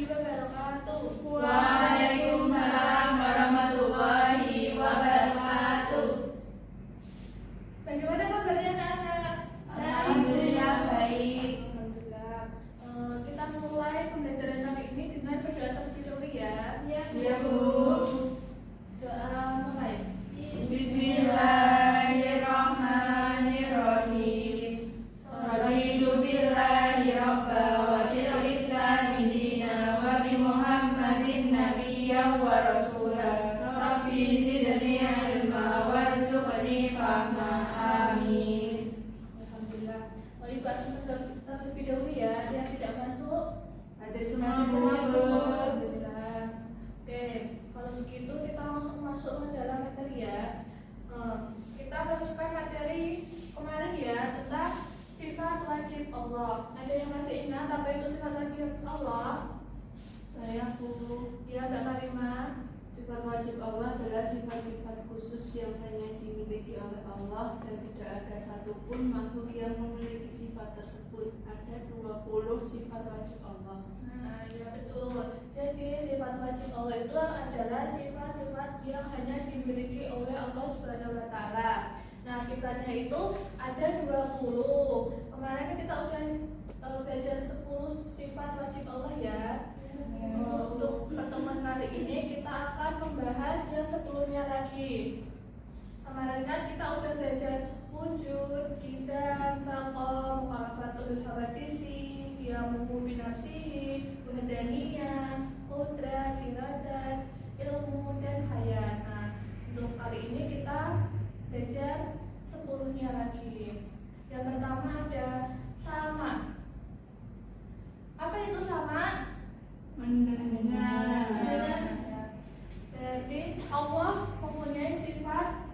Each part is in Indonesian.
wabarakatuh. Waalaikumsalam warahmatullahi wabarakatuh. Bagaimana kabarnya anak-anak? Alhamdulillah baik. Alhamdulillah. Kita mulai pembelajaran kali ini dengan berdoa terlebih dahulu ya. Ya Bu. Doa mulai. Bismillahirrahmanirrahim. Raditu billahi rabba wa bil islami dina wa bi Muhammadin nabiyyan wa rasulah. Rabbi zidni ilma warzuqni fahma. Amin. Alhamdulillah. Ibu Asma terlebih dahulu ya. Yang tidak masuk Hadir semua Bu. Alhamdulillah. Oke, kalau begitu kita langsung masuk ke dalam materi ya. Kita meneruskan materi kemarin ya tentang sifat wajib Allah. Ada yang masih ingat apa itu sifat wajib Allah? Saya Bu. Ya, Mbak Karimah. Sifat wajib Allah adalah sifat-sifat khusus yang hanya dimiliki oleh Allah dan tidak ada satupun makhluk yang memiliki sifat tersebut. Ada 20 sifat wajib Allah. Nah, ya betul. Jadi sifat wajib Allah itu adalah sifat-sifat yang hanya dimiliki oleh Allah Subhanahu wa taala. Nah, sifatnya itu ada 20. Kemarin kan kita udah belajar 10 sifat wajib Allah ya. Untuk pertemuan kali ini kita akan membahas yang 10-nya lagi. Kemarin kan kita udah belajar wujud, qidam, maqam, mukhalafatul hawadisi, qiyamuhu binafsihi, wahdaniyah, qudrah, iradah, ilmu dan hayat. Nah, untuk kali ini kita belajar 10-nya lagi. Yang pertama ada sama. Apa itu sama? Mendengar. Jadi Allah mempunyai sifat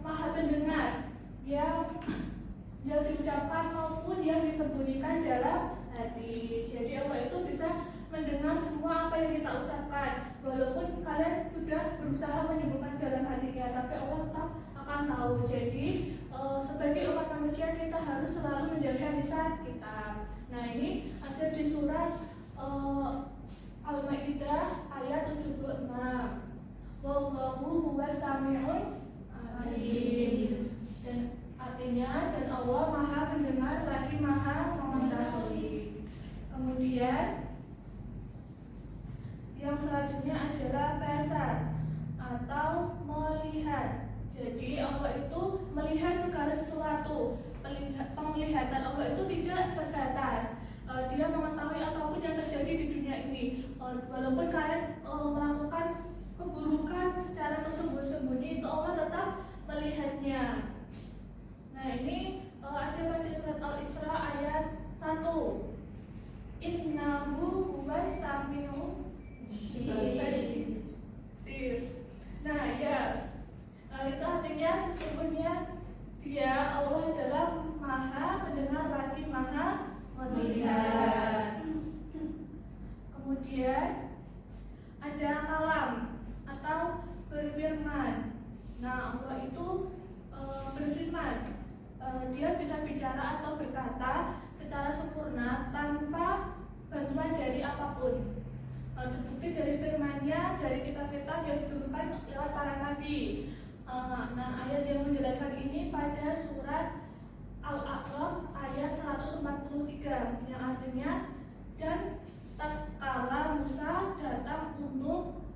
maha mendengar yang diucapkan maupun yang disembunyikan dalam hati. Jadi Allah itu bisa mendengar semua apa yang kita ucapkan. Walaupun kalian sudah berusaha menyembunyikan dalam hatinya, tapi Allah tetap akan tahu. Jadi sebagai umat manusia kita harus selalu menjaga lisan kita. Nah, ini ada di surat Al-Maidah ayat 76. Wallahu huwas sami'un alim. Dan artinya dan Allah Maha mendengar lagi Maha mengetahui. Kemudian yang selanjutnya adalah basar atau melihat. Jadi Allah itu melihat segala sesuatu. Penglihatan Allah itu tidak terbatas. Dia mengetahui apapun yang terjadi di dunia ini. Walaupun kalian melakukan keburukan secara tersembunyi-sembunyi, itu Allah tetap melihatnya. Nah, ini ada pada surat Al-Isra ayat 1. Innahu huwas sami'u basir. Nah, ya. Itu artinya sesungguhnya Dia Allah adalah Maha mendengar lagi Maha melihat. Kemudian ada kalam atau berfirman. Nah, Allah itu berfirman. Dia bisa bicara atau berkata secara sempurna tanpa bantuan dari apapun. Terbukti dari firman-Nya, dari kitab-kitab yang diturunkan lewat para nabi. Nah, ayat yang menjelaskan ini pada surat Al-A'raf ayat 143 yang artinya dan tatkala Musa datang untuk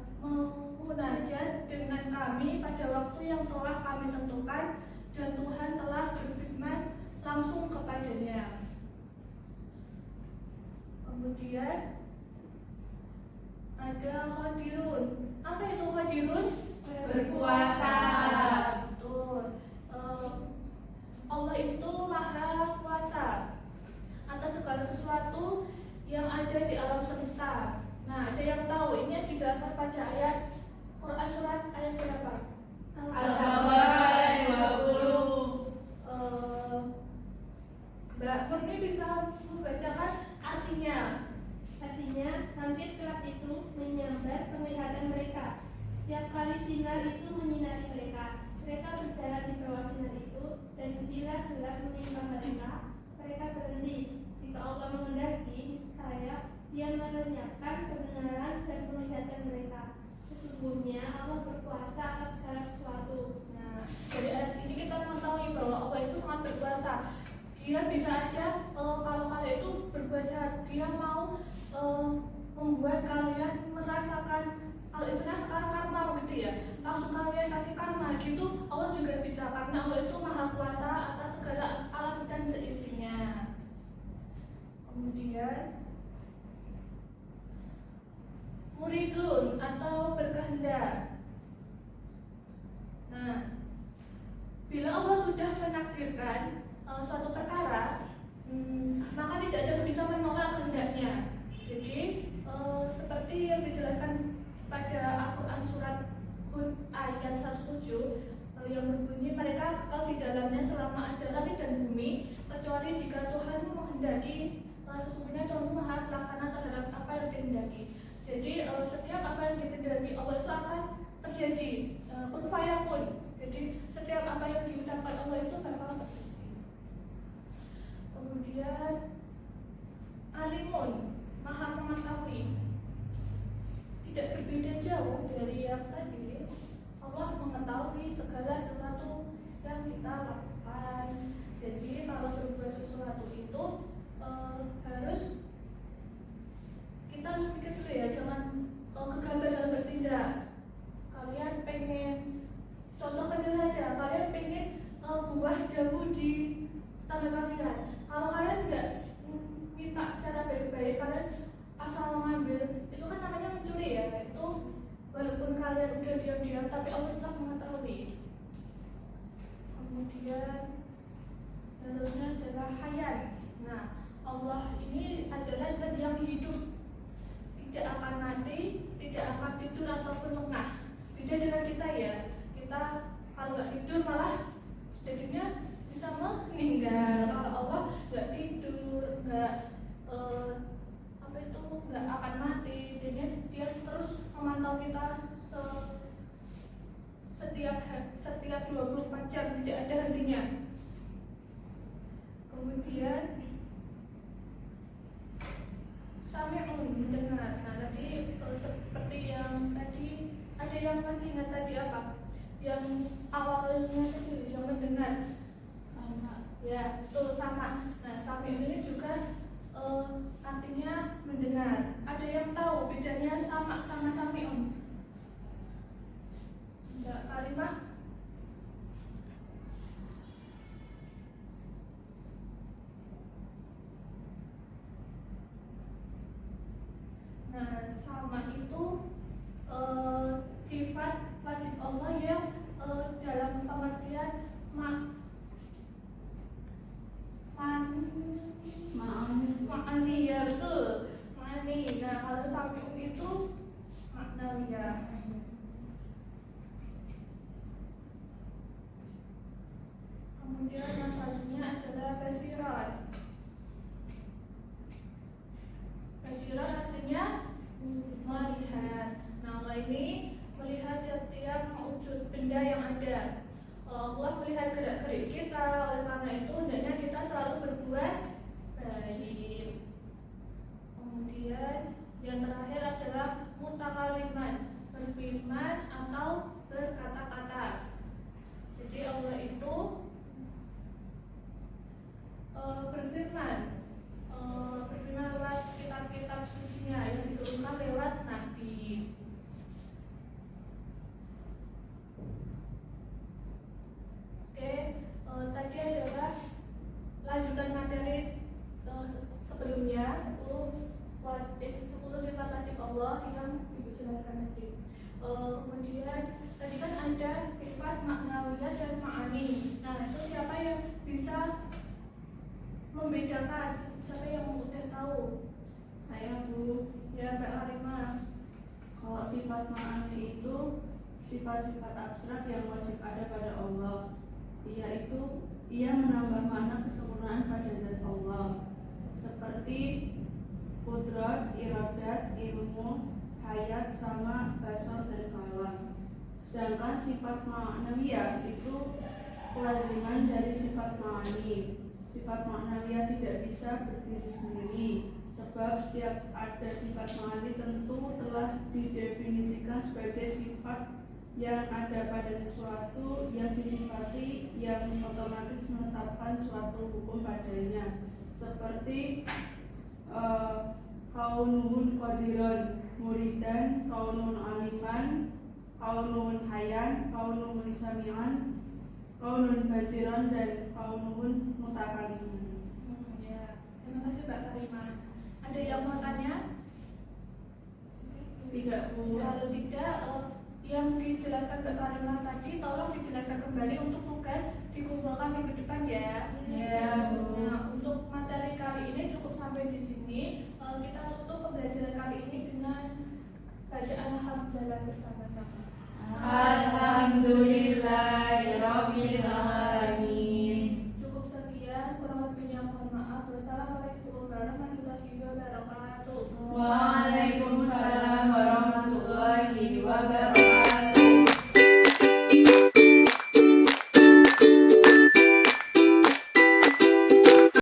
memunajat dengan kami pada waktu yang telah kami tentukan dan Tuhan telah berfirman langsung kepadanya. Kemudian ada Qadirun. Apa itu Qadirun? Berkuasa. Betul. Allah itu maha kuasa atas segala sesuatu yang ada di alam semesta. Nah, ada yang tahu ini dijelaskan pada ayat Quran surat ayat berapa? Al-Baqarah ayat 20. Mbak Murni bisa membacakan artinya? Artinya, hampir gelap itu menyambar penglihatan mereka. Setiap kali sinar itu menyinari mereka, mereka berjalan di bawah sinar itu, dan bila gelap menimpa mereka, mereka berhenti. Jika Allah menghendaki, niscaya Dia melenyapkan pendengaran dan penglihatan mereka. Sesungguhnya Allah berkuasa atas segala sesuatu. Nah, dari ayat ini kita mengetahui bahwa Allah itu sangat berkuasa. Dia bisa aja kalau kalian itu berbuat jahat, dia mau membuat kalian merasakan, kalau istilah sekarang karma gitu ya, langsung kalian kasih karma gitu. Allah juga bisa, karena Allah itu maha kuasa atas segala alam dan seisinya. Kemudian muridun atau berkehendak. Nah, bila Allah sudah menakdirkan suatu perkara, maka tidak ada yang bisa menolak kehendaknya. Jadi seperti yang dijelaskan pada Al-Quran surat Hud ayat 107 yang berbunyi, mereka kekal di dalamnya selama ada langit dan bumi, kecuali jika Tuhan menghendaki, sesungguhnya Tuhan maha pelaksana terhadap apa yang dikehendaki. Jadi setiap apa yang dikehendaki Allah itu akan terjadi, kun fayakun. Jadi setiap apa yang diucapkan Allah itu bakal terjadi. Kemudian alimun, maha mengetahui, tidak berbeda jauh dari yang tadi. Allah mengetahui segala sesuatu yang kita lakukan. Jadi kalau berbuat sesuatu itu harus kita harus pikir dulu ya, jangan gegabah dalam bertindak. Kalian pengen, contoh kecil aja, kalian pengen buah jambu di tetangga kalian. Kalau kalian nggak minta secara baik-baik, kalian asal ngambil, itu kan namanya mencuri ya. Itu walaupun kalian udah diam-diam, tapi Allah tetap mengetahui. Kemudian yang selanjutnya adalah hayat. Nah, Allah ini adalah zat yang hidup, tidak akan mati, tidak akan tidur ataupun lengah. Beda dengan kita ya, kita kalau nggak tidur malah jadinya bisa meninggal. Kalau Allah nggak tidur, nggak akan mati, jadinya dia terus memantau kita setiap 24 jam, tidak ada hentinya. Kemudian sami'un, mendengar. Nah tadi seperti yang tadi, ada yang masih ingat tadi apa? Yang awalnya tadi yang mendengar. Sama. Ya, itu sama. Nah, sami'un ini juga artinya mendengar. Ada yang tahu bedanya sama sami'un? Enggak, Karimah? Nah, sama itu sifat wajib Allah yang dalam pengertian ma'ani ya, betul, ma'ani. Nah, kalau sami'un itu maknawiyah. Kemudian yang selanjutnya adalah basirat. Basirat artinya melihat. Nah, Allah ini melihat tiap-tiap wujud benda yang ada. Allah melihat gerak-gerik kita, oleh karena itu hendaknya kita selalu berbuat baik. Kemudian yang terakhir adalah mutakaliman, berfirman atau berkata-kata. Jadi Allah itu berfirman lewat kitab-kitab sucinya yang diturunkan lewat Nabi. Tadi adalah lanjutan materi sebelumnya 10 sifat wajib Allah yang Ibu jelaskan tadi. Kemudian tadi kan ada sifat maknawiyah dan ma'ani. Nah, itu siapa yang bisa membedakan? Siapa yang udah tahu? Saya, Bu. Ya, Mbak Harimah. Kalau sifat ma'ani itu sifat-sifat abstrak yang wajib ada pada Allah, yaitu ia menambah makna kesempurnaan pada zat Allah, seperti qudrat, iradat, ilmu, hayat, sama, basar, dan kalam. Sedangkan sifat ma'nawiyah itu kelaziman dari sifat ma'ani. Sifat ma'nawiyah tidak bisa berdiri sendiri, Sebab setiap ada sifat ma'ani tentu telah didefinisikan sebagai sifat yang ada pada sesuatu yang disifati yang otomatis menetapkan suatu hukum padanya, seperti kaunuhun qadiron muridan, kaunun aliman, kaunun hayan, kaunun samian, kaunun basiran, dan kaunun mutakaliman. Ya, terima kasih Mbak Karimah. Ada yang mau tanya? Tidak Bu. Kalau tidak, yang dijelaskan Mbak Karimah tadi tolong dijelaskan kembali untuk tugas dikumpulkan minggu depan ya. Ya, Bu. Nah, untuk materi kali ini cukup sampai di sini. Kita tutup pembelajaran kali ini dengan bacaan hamdalah bersama-sama. Alhamdulillahirabbil alamin. Cukup sekian, kurang lebihnya mohon maaf. Wassalamualaikum warahmatullahi wabarakatuh.